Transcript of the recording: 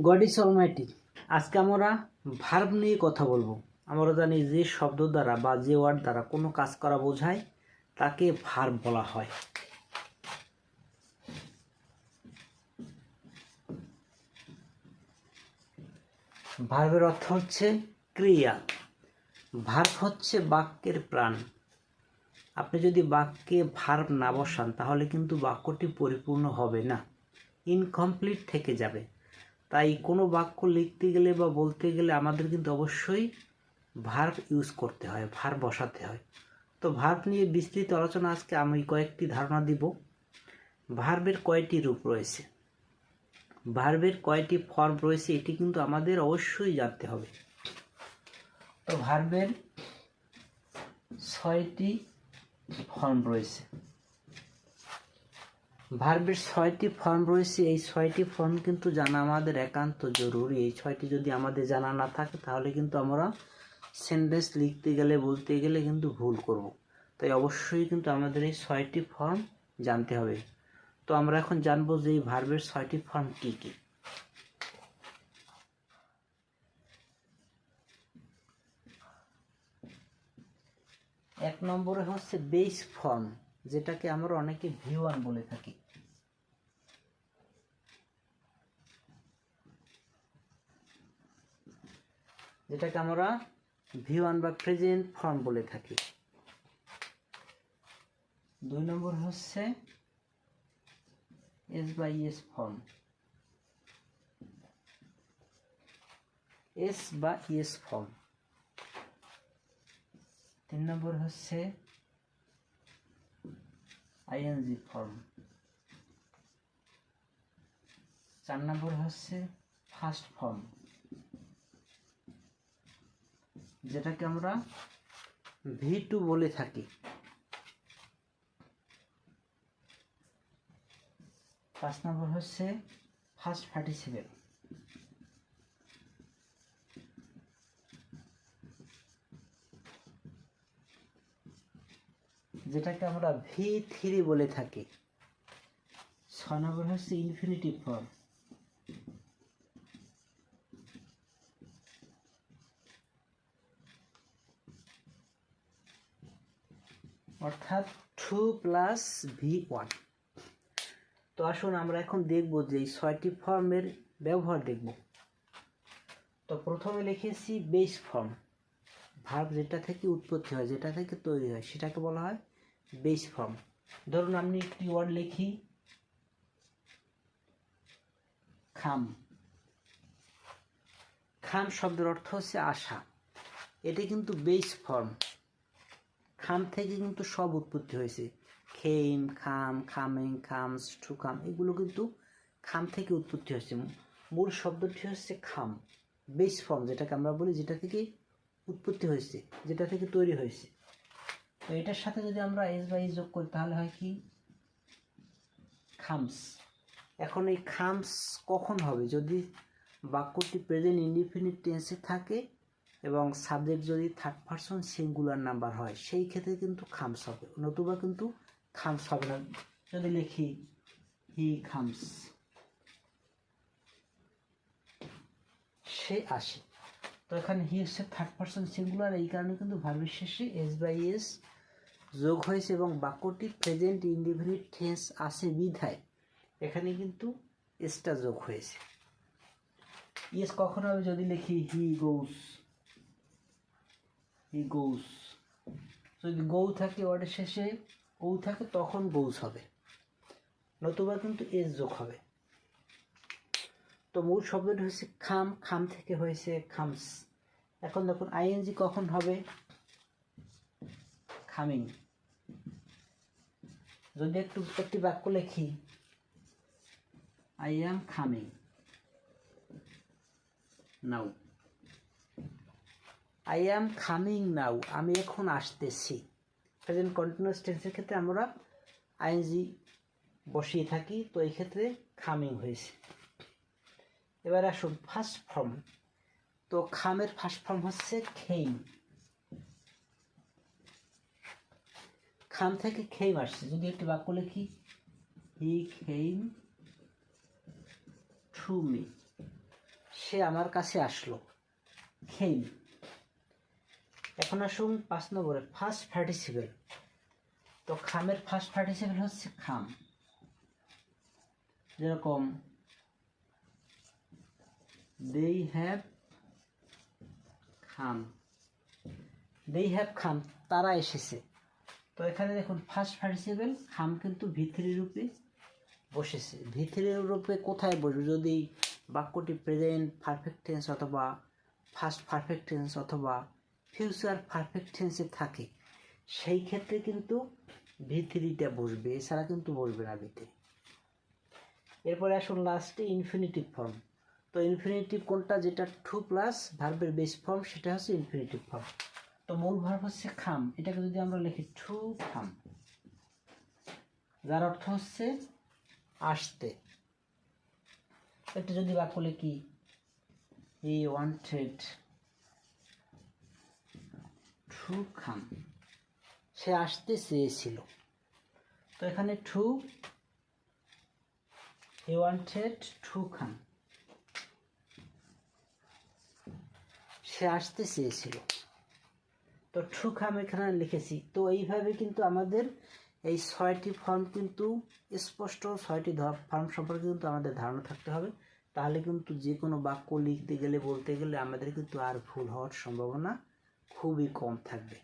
God is Almighty. আজকে আমরা verb নিয়ে কথা বলবো। আমরা জানি যে শব্দ দ্বারা বা যে ওয়ার্ড দ্বারা কোনো কাজ করা বোঝায় তাকে ভার্ব বলা হয়। ভার্বের অর্থ হচ্ছে ক্রিয়া। ভার্ব হচ্ছে বাক্যের প্রাণ। আপনি যদি বাক্যে ভার্ব না বসান তাহলে কিন্তু বাক্যটি পরিপূর্ণ হবে না, ইনকমপ্লিট থেকে যাবে। তাই কোনো বাক্য লিখতে গেলে বা বলতে গেলে আমাদের কিন্তু অবশ্যই ভার্ব ইউজ করতে হয়, ভার্ব বসাতে হয়। তো ভার্ব নিয়ে বিস্তৃত আলোচনা আজকে আমি কয়েকটি ধারণা দিব। ভার্বের কয়টি রূপ রয়েছে, ভার্বের কয়টি ফর্ম রয়েছে, এটি কিন্তু আমাদের অবশ্যই জানতে হবে। তো ভার্বের 6টি ফর্ম রয়েছে। ভার্বের 6টি ফর্ম রয়েছে। এই 6টি ফর্ম কিন্তু জানা আমাদের একান্ত জরুরি। এই 6টি যদি আমাদের জানা না থাকে তাহলে কিন্তু আমরা সেন্টেন্স লিখতে গেলে বলতে গেলে কিন্তু ভুল করব। তাই অবশ্যই কিন্তু আমাদের এই 6টি ফর্ম জানতে হবে। তো আমরা এখন জানবো যে এই ভার্বের 6টি ফর্ম কী কী। এক নম্বরে হচ্ছে বেস ফর্ম, যেটাকে আমরা অনেকে V1 বলে থাকি। যেটাকে আমরা V1 বা প্রেজেন্ট ফর্ম বলে থাকি। 2 নম্বর হচ্ছে S বা ES ফর্ম, S বা ES ফর্ম। 3 নম্বর হচ্ছে ING ফর্ম। 4 নম্বর হচ্ছে ফার্স্ট ফর্ম, যেটাকে আমরা V2 বলে থাকি। 5 নম্বর হচ্ছে ফার্স্ট পার্টিসিপেল। যেটাকে আমরা V3 বলে থাকি। 6 নম্বর হচ্ছে ইনফিনিটিভ ফর্ম। অর্থাৎ 2 প্লাস V1। তো আসুন আমরা এখন দেখব যে এই 6টি ফর্মের ব্যবহার দেখব। তো প্রথমে লিখেছি বেস ফর্ম, ভার্ব যেটা থেকে উৎপত্তি হয়, যেটা থেকে তৈরি হয়, সেটাকে বলা হয় বেস ফর্ম। ধরুন আমি একটি ওয়ার্ড লিখি খাম। খাম শব্দের অর্থ হচ্ছে আশা। এটি কিন্তু বেস ফর্ম। খাম থেকে কিন্তু সব উৎপত্তি হয়েছে। খেম, খাম, খামিং, খামস, টু খাম, এগুলো কিন্তু খাম থেকে উৎপত্তি হয়েছে। মূল শব্দটি হচ্ছে খাম, বেস ফর্ম যেটাকে আমরা বলি, যেটা থেকে উৎপত্তি হয়েছে, যেটা থেকে তৈরি হয়েছে। তো এটার সাথে যদি আমরা এস বা ই যোগ করি তাহলে হয় কি খামস। এখন এই খামস কখন হবে? যদি বাক্যটি প্রেজেন্ট ইনডিফিনিট টেন্সে থাকে এবং সাবজেক্ট যদি থার্ড পারসন সিঙ্গুলার নাম্বার হয়, সেই ক্ষেত্রে কিন্তু খামস হবে, নতুবা কিন্তু খামস হবে না। যদি লিখি হি খামস, সে আসে। তো এখানে হি হচ্ছে থার্ড পারসন সিঙ্গুলার, এই কারণে কিন্তু ভার্বের শেষে এস বাই এস যোগ হয়েছে এবং বাক্যটি প্রেজেন্ট ইনডিফিনিট টেন্স আছে বিধায় এখানে কিন্তু এসটা যোগ হয়েছে। ইয়েস কখন হবে? যদি লিখি হি গোস, হি গোস, যদি গৌ থাকে ওয়ার্ডের শেষে ও থাকে তখন গোস হবে, নতুবা কিন্তু এস যোগ হবে। তো মূল শব্দটি হচ্ছে খাম, খাম থেকে হয়েছে খামস। এখন দেখুন আইএনজি কখন হবে? খামিং। যদি একটি বাক্য লিখি I am খামিং now, I am খামিং নাও, আমি এখন আসতেছি। প্রেজেন্ট কন্টিনিউয়াস টেন্সের ক্ষেত্রে আমরা আইএনজি বসিয়ে থাকি, তো এই ক্ষেত্রে খামিং হয়েছে। এবার আসুন ফার্স্ট ফর্ম। তো খামের ফার্স্ট ফর্ম হচ্ছে খেইম। খাম থেকে খেইম আসছে। যদি একটি বাক্য লিখি হি খেইম টু মি, সে আমার কাছে আসলো, came। এখন আসুন 5 নম্বরে ফার্স্ট পার্টিসিপেল। তো খামের ফার্স্ট পার্টিসিপেল হচ্ছে খাম, যেরকম they have come, they have come, তারা এসেছে। তো এখানে দেখুন ফার্স্ট পার্টিসিপেল খাম কিন্তু ভিতরি রূপে বসেছে। ভিতরি রূপে কোথায় বসবে? যদি বাক্যটি প্রেজেন্ট পারফেক্ট টেন্স অথবা ফার্স্ট পারফেক্ট টেন্স অথবা ফিউচার পারফেক্ট টেন্সে থাকে, সেই ক্ষেত্রে কিন্তু ভিতরিটা বসবে, এছাড়া কিন্তু বসবে না ভিতরি। এরপরে আসুন লাস্টে ইনফিনিটিভ ফর্ম। তো ইনফিনিটিভ কোনটা? যেটা টু প্লাস ভার্বের বেস ফর্ম, সেটা হচ্ছে ইনফিনিটিভ ফর্ম। তো মূল ভার্ব হচ্ছে খাম, এটাকে যদি আমরা লিখি টু খাম, যার অর্থ হচ্ছে আসতে। এটা যদি বাক্য লিখি হি ওয়ান্টেড টু খাম, সে আসতে চেয়েছিল। তো এখানে টু, হি ওয়ান্টেড টু খাম, সে আসতে চেয়েছিল। তো টু খাম এখানে লিখেছি। তো এইভাবে কিন্তু আমাদের এই 6টি ফর্ম কিন্তু স্পষ্ট, 6টি ফর্ম সম্পর্কে কিন্তু আমাদের ধারণা থাকতে হবে। তাহলে কিন্তু যে কোনো বাক্য লিখতে গেলে, বলতে গেলে আমাদের কিন্তু আর ভুল হওয়ার সম্ভাবনা খুবই কম থাকবে।